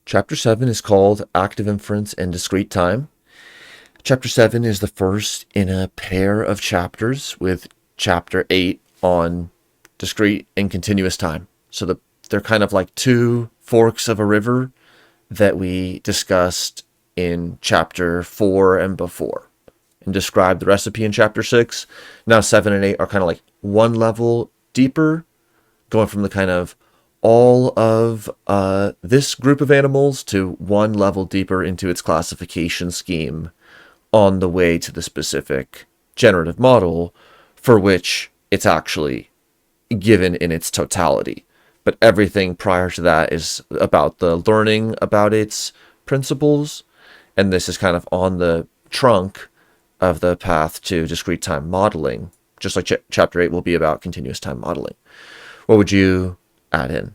Chapter 7 is called Active Inference and Discrete Time. Chapter 7 is the first in a pair of chapters with Chapter 8 on discrete and continuous time. So they're kind of like two forks of a river that we discussed in Chapter 4 and before, and described the recipe in Chapter 6. Now 7 and 8 are kind of like one level deeper, going from the kind of all of this group of animals to one level deeper into its classification scheme on the way to the specific generative model for which it's actually given in its totality. But everything prior to that is about the learning about its principles, and this is kind of on the trunk of the path to discrete time modeling, just like Chapter 8 will be about continuous time modeling. What would you add in?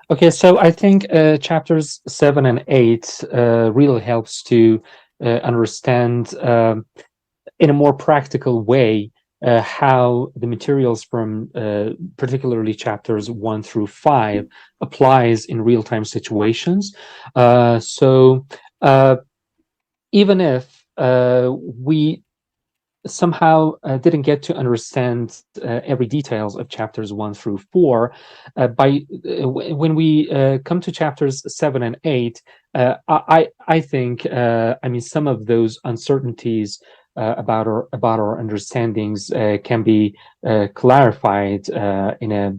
Okay, so I think chapters 7 and 8 really helps to understand in a more practical way how the materials from particularly chapters 1 through 5 applies in real-time situations. So even if we somehow didn't get to understand every details of chapters 1 through 4. When we come to chapters 7 and 8, I think some of those uncertainties about our understandings can be clarified in a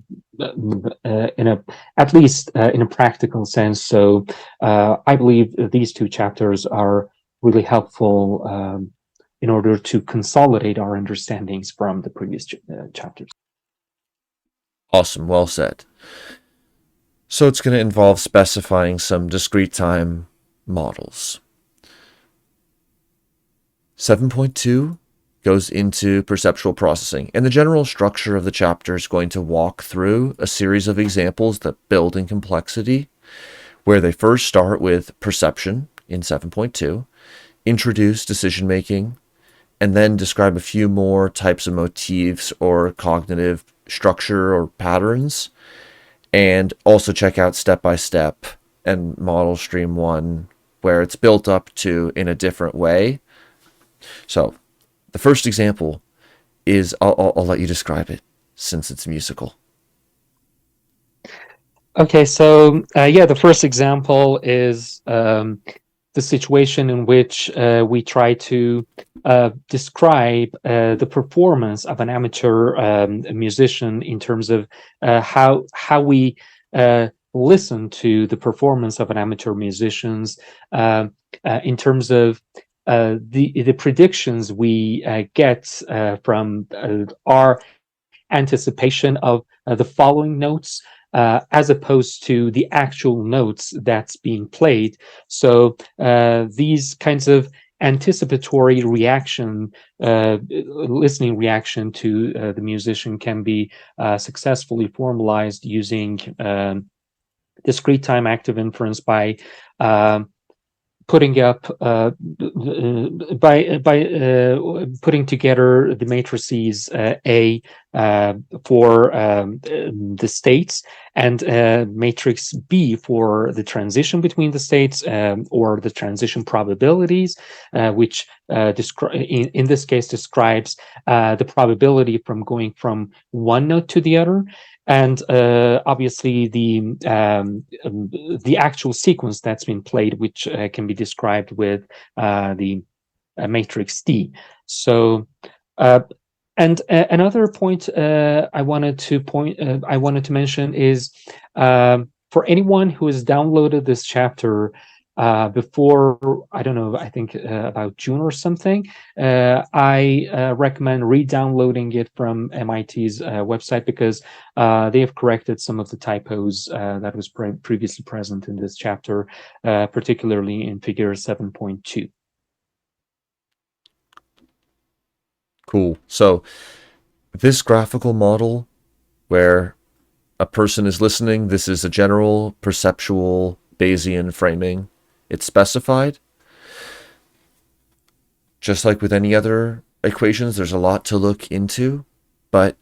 at least in a practical sense. So I believe these two chapters are really helpful in order to consolidate our understandings from the previous chapters. Awesome, well said. So it's going to involve specifying some discrete time models. 7.2 goes into perceptual processing, and the general structure of the chapter is going to walk through a series of examples that build in complexity, where they first start with perception in 7.2, introduce decision making, and then describe a few more types of motifs or cognitive structure or patterns, and also check out Step by Step and Model Stream 1, where it's built up to in a different way. So the first example is, I'll let you describe it since it's musical. Okay, so the first example is the situation in which we try to describe the performance of an amateur musician in terms of how we listen to the performance of an amateur musicians in terms of the predictions we get from our anticipation of the following notes as opposed to the actual notes that's being played. So these kinds of anticipatory reaction, listening reaction to the musician can be successfully formalized using discrete time active inference by putting up putting together the matrices A for the states and matrix B for the transition between the states or the transition probabilities, which in this case describes the probability from going from one note to the other. And obviously the actual sequence that's been played, which can be described with the matrix D. So, and another point I wanted to mention is for anyone who has downloaded this chapter before, I don't know, I think about June or something, I recommend re-downloading it from MIT's website because they have corrected some of the typos that was previously present in this chapter, particularly in figure 7.2. Cool. So this graphical model where a person is listening, this is a general perceptual Bayesian framing. It's specified. Just like with any other equations, there's a lot to look into, but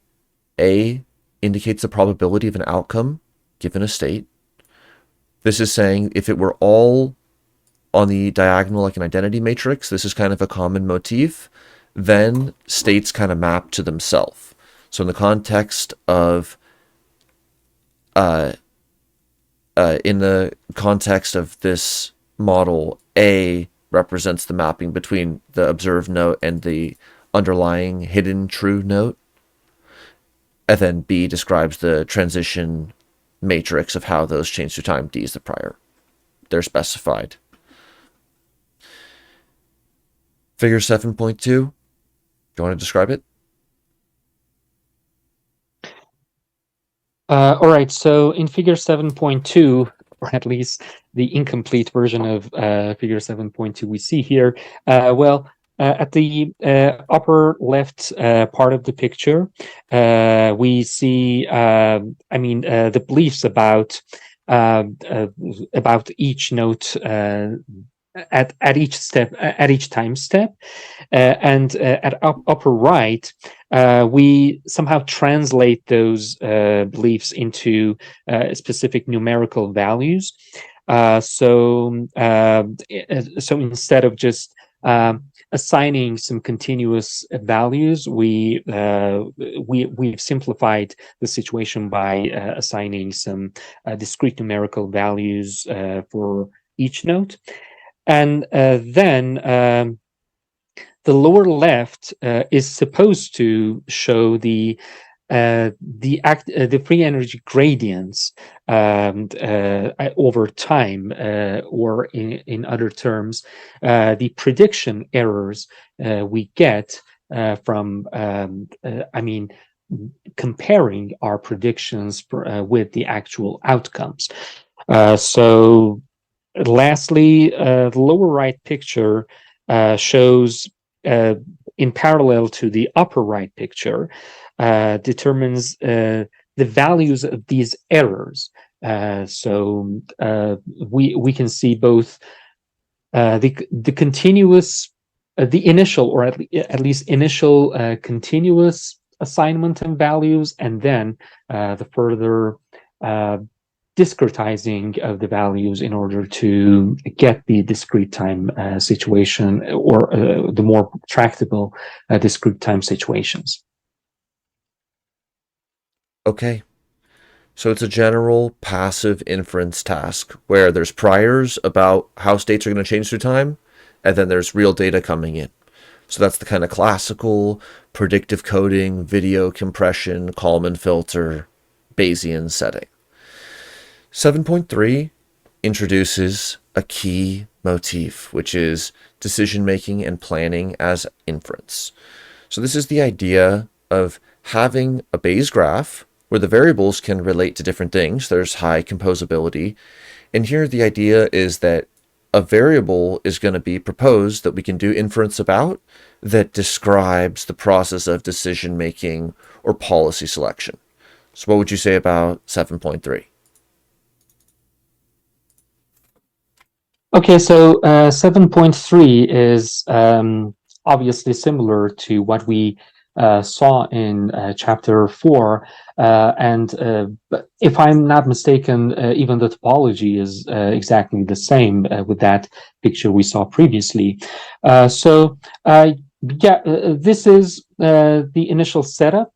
A indicates the probability of an outcome given a state. This is saying if it were all on the diagonal like an identity matrix, this is kind of a common motif, then states kind of map to themselves. So in the context of this model, A represents the mapping between the observed note and the underlying hidden true note. And then B describes the transition matrix of how those change through time. D is the prior. They're specified. Figure 7.2. Do you want to describe it? All right, so in figure 7.2, or at least the incomplete version of figure 7.2 we see here, at the upper left part of the picture, we see, the beliefs about each note at each step, at each time step, and at upper right, we somehow translate those beliefs into specific numerical values. So instead of just assigning some continuous values, we've simplified the situation by assigning some discrete numerical values for each note. And then the lower left is supposed to show the free energy gradients over time, or in other terms, the prediction errors we get from comparing our predictions with the actual outcomes. So lastly, the lower right picture shows, in parallel to the upper right picture, determines the values of these errors. So we can see both the continuous, the initial, or at least initial continuous assignment of values, and then the further discretizing of the values in order to get the discrete time situation, or the more tractable discrete time situations. Okay. So it's a general passive inference task where there's priors about how states are going to change through time, and then there's real data coming in. So that's the kind of classical predictive coding, video compression, Kalman filter, Bayesian setting. 7.3 introduces a key motif, which is decision-making and planning as inference. So this is the idea of having a Bayes graph where the variables can relate to different things. There's high composability. And here the idea is that a variable is going to be proposed that we can do inference about that describes the process of decision-making or policy selection. So what would you say about 7.3? Okay, so 7.3 is obviously similar to what we saw in chapter 4, and if I'm not mistaken, even the topology is exactly the same with that picture we saw previously. This is the initial setup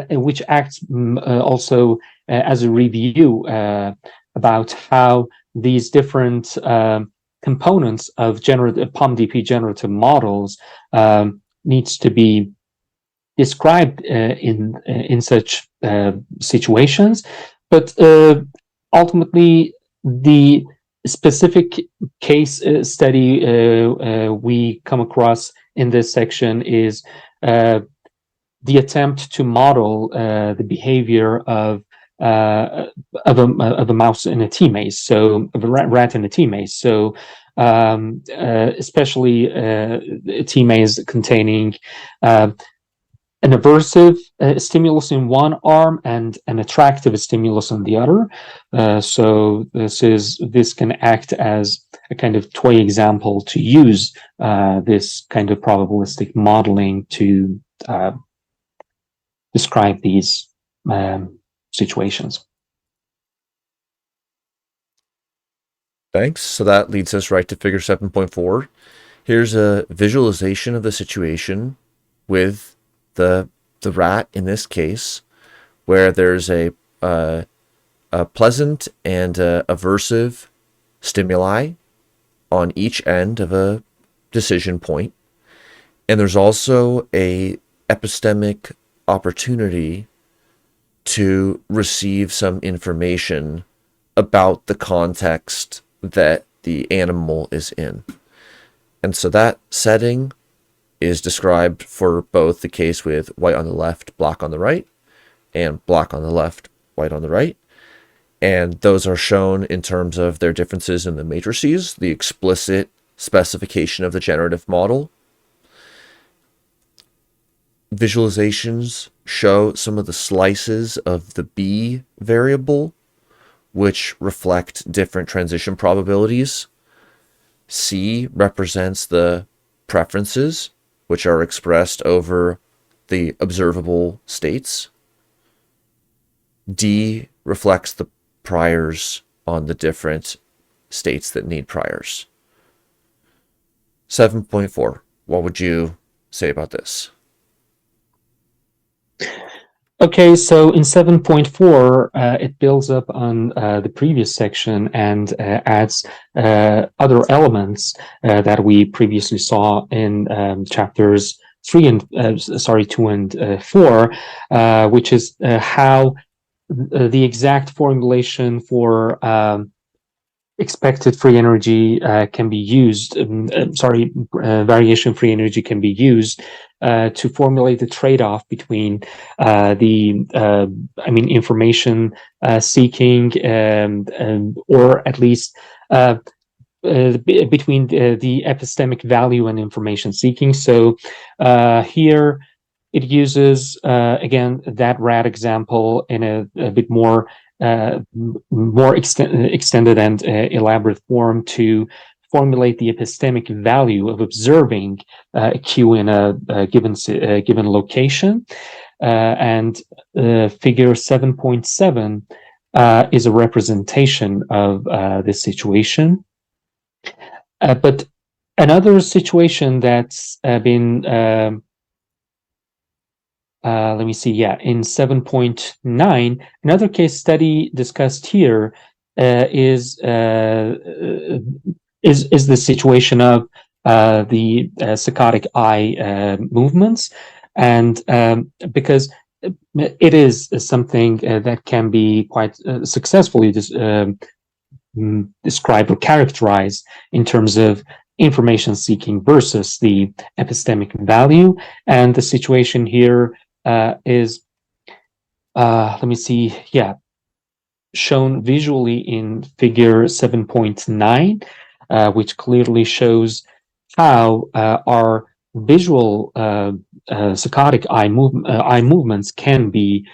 which acts also as a review about how these different components of POMDP generative models needs to be described in such situations. But ultimately, the specific case study we come across in this section is the attempt to model the behavior of a mouse in a tea maze, so of a rat in a tea maze. So especially a tea maze containing an aversive stimulus in one arm and an attractive stimulus on the other. So this can act as a kind of toy example to use this kind of probabilistic modeling to describe these situations. Thanks. So that leads us right to figure 7.4. Here's a visualization of the situation with the rat in this case, where there's a pleasant and aversive stimuli on each end of a decision point. And there's also a epistemic opportunity to receive some information about the context that the animal is in. And so that setting is described for both the case with white on the left, black on the right, and black on the left, white on the right. And those are shown in terms of their differences in the matrices, the explicit specification of the generative model. Visualizations show some of the slices of the B variable, which reflect different transition probabilities. C represents the preferences, which are expressed over the observable states. D reflects the priors on the different states that need priors. 7.4. What would you say about this? Okay, so in 7.4, it builds up on the previous section and adds other elements that we previously saw in chapters 2 and 4, which is how the exact formulation for expected free energy can be used, variation free energy can be used to formulate the trade-off between information seeking or at least between the epistemic value and information seeking. So here it uses, again, that rat example in a bit more extended and elaborate form to formulate the epistemic value of observing a Q in a given location. And figure 7.7 is a representation of this situation. But another situation that's been let me see. Yeah, in 7.9, another case study discussed here is the situation of the saccadic eye movements, and because it is something that can be quite successfully described or characterized in terms of information seeking versus the epistemic value, and the situation here is, let me see, yeah, shown visually in figure 7.9, which clearly shows how our visual saccadic eye movements can be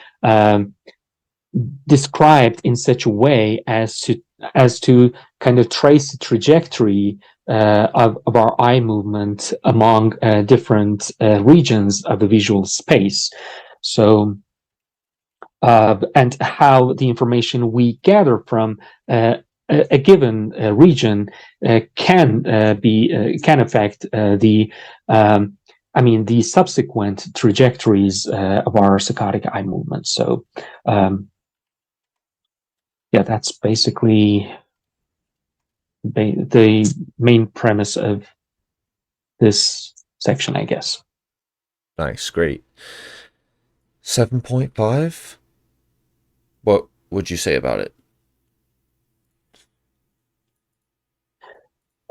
described in such a way as to kind of trace the trajectory of our eye movement among different regions of the visual space. So, and how the information we gather from a given region can affect the subsequent trajectories of our saccadic eye movement. So, yeah, that's basically the main premise of this section, I guess. Nice, great. 7.5. What would you say about it?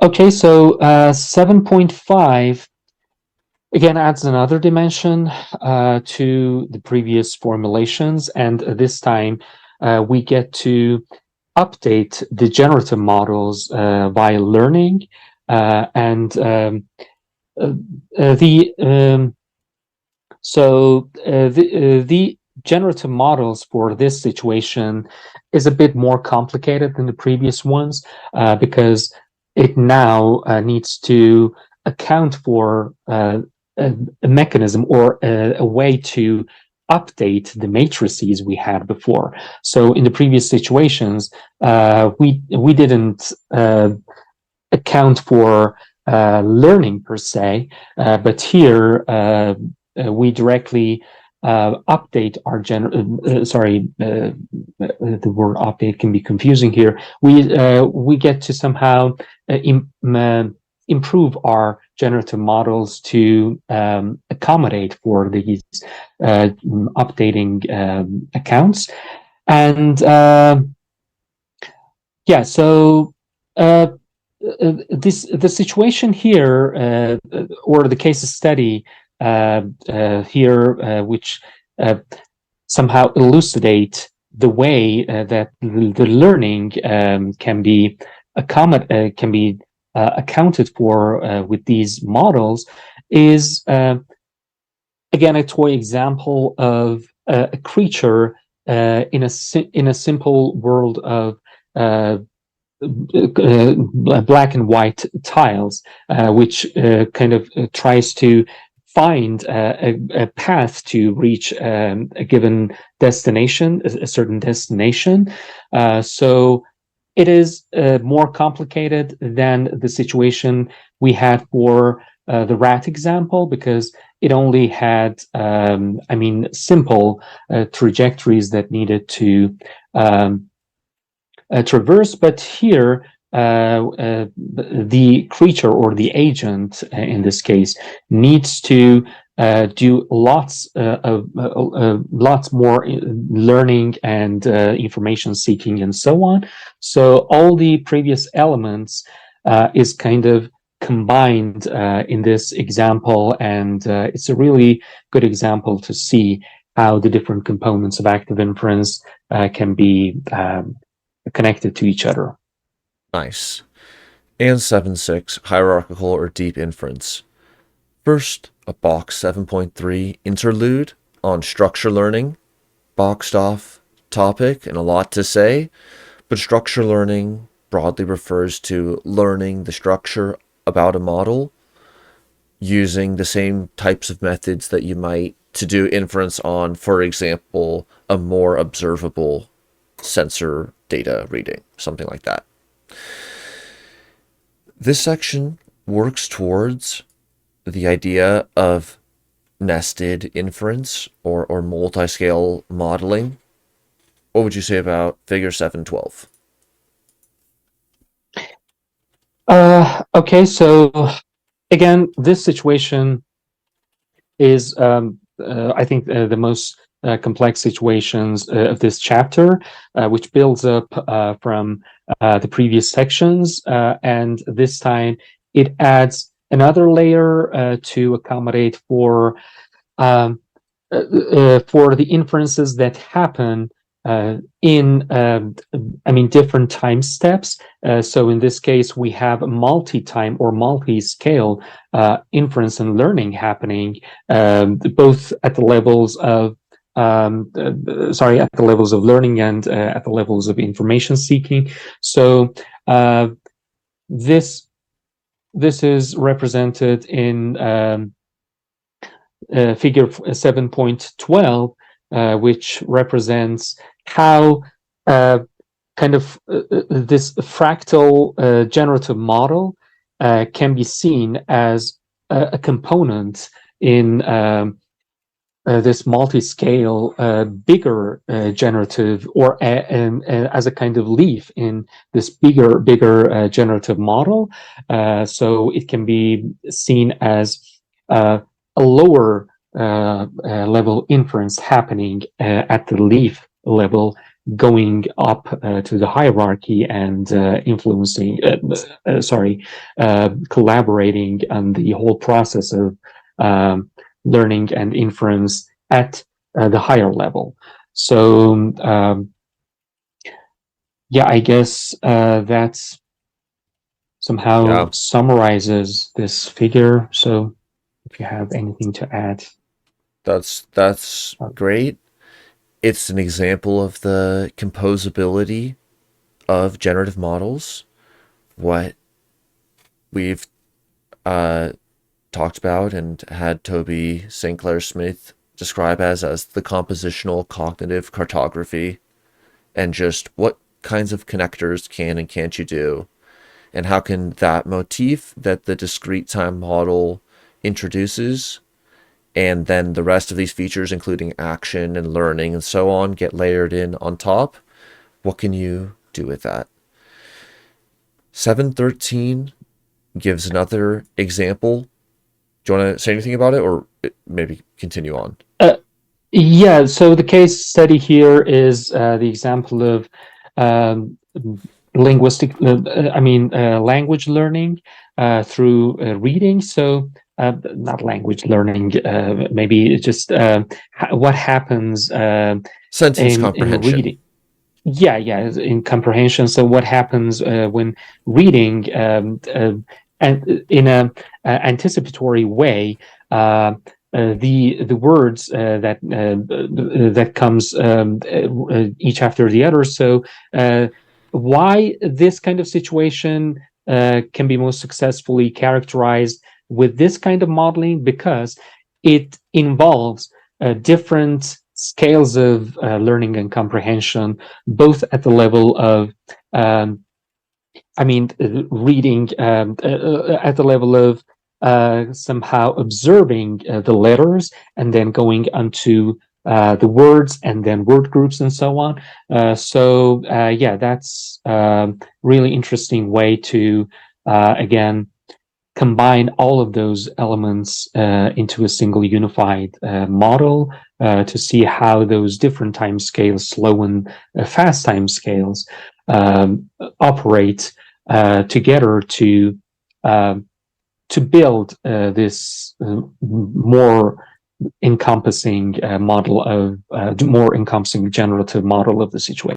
Okay, so 7.5 again adds another dimension to the previous formulations, and this time we get to update the generative models via learning, and the generative models for this situation is a bit more complicated than the previous ones because it now needs to account for a mechanism or a way to update the matrices we had before. So in the previous situations, we didn't account for learning per se, but here we directly update our the word update can be confusing here. We get to somehow improve our generative models to accommodate for these updating accounts. And yeah, so the situation here, or the case study here, which somehow elucidate the way that the learning can be accounted for with these models, is again a toy example of a creature in a simple world of black and white tiles, which kind of tries to find a path to reach a given destination, a certain destination. So it is more complicated than the situation we had for the rat example, because it only had, simple trajectories that needed to traverse. But here, the creature or the agent, in this case, needs to do lots more learning and information seeking and so on. So all the previous elements is kind of combined in this example, and it's a really good example to see how the different components of active inference can be connected to each other. Nice. And 7.6, hierarchical or deep inference. First, a box 7.3 interlude on structure learning, boxed off topic and a lot to say, but structure learning broadly refers to learning the structure about a model using the same types of methods that you might to do inference on, for example, a more observable sensor data reading, something like that. This section works towards the idea of nested inference or multi-scale modeling. What would you say about figure 7.12? Okay, so again, this situation is, I think, the most complex situations of this chapter, which builds up from the previous sections, and this time it adds another layer to accommodate for the inferences that happen in different time steps. So in this case, we have multi-time or multi-scale inference and learning happening, both at the levels of at the levels of learning and at the levels of information seeking. So this is represented in figure 7.12, which represents how this fractal generative model can be seen as a component in this multi-scale bigger generative, or as a kind of leaf in this bigger generative model. So it can be seen as a lower level inference happening at the leaf level, going up to the hierarchy and influencing, collaborating on the whole process of learning and inference at the higher level. So I guess that's somehow summarizes this figure. So if you have anything to add. That's great. It's an example of the composability of generative models, what we've talked about and had Toby St. Clair Smith describe as the compositional cognitive cartography, and just what kinds of connectors can and can't you do, and how can that motif that the discrete time model introduces and then the rest of these features, including action and learning and so on, get layered in on top. What can you do with that? 713 gives another example. Do you want to say anything about it, or maybe continue on? Yeah, so the case study here is the example of um, language learning through reading. So, not language learning, maybe just what happens Sentence in comprehension. reading. Yeah, yeah, in comprehension. So, what happens when reading and in a anticipatory way? The words that comes each after the other. So why this kind of situation can be most successfully characterized with this kind of modeling? Because it involves different scales of learning and comprehension, both at the level of reading at the level of somehow observing the letters and then going onto the words and then word groups and so on. Yeah, that's a really interesting way to, again, combine all of those elements into a single unified model to see how those different time scales, slow and fast time scales, operate together to build this more encompassing model of more encompassing generative model of the situation.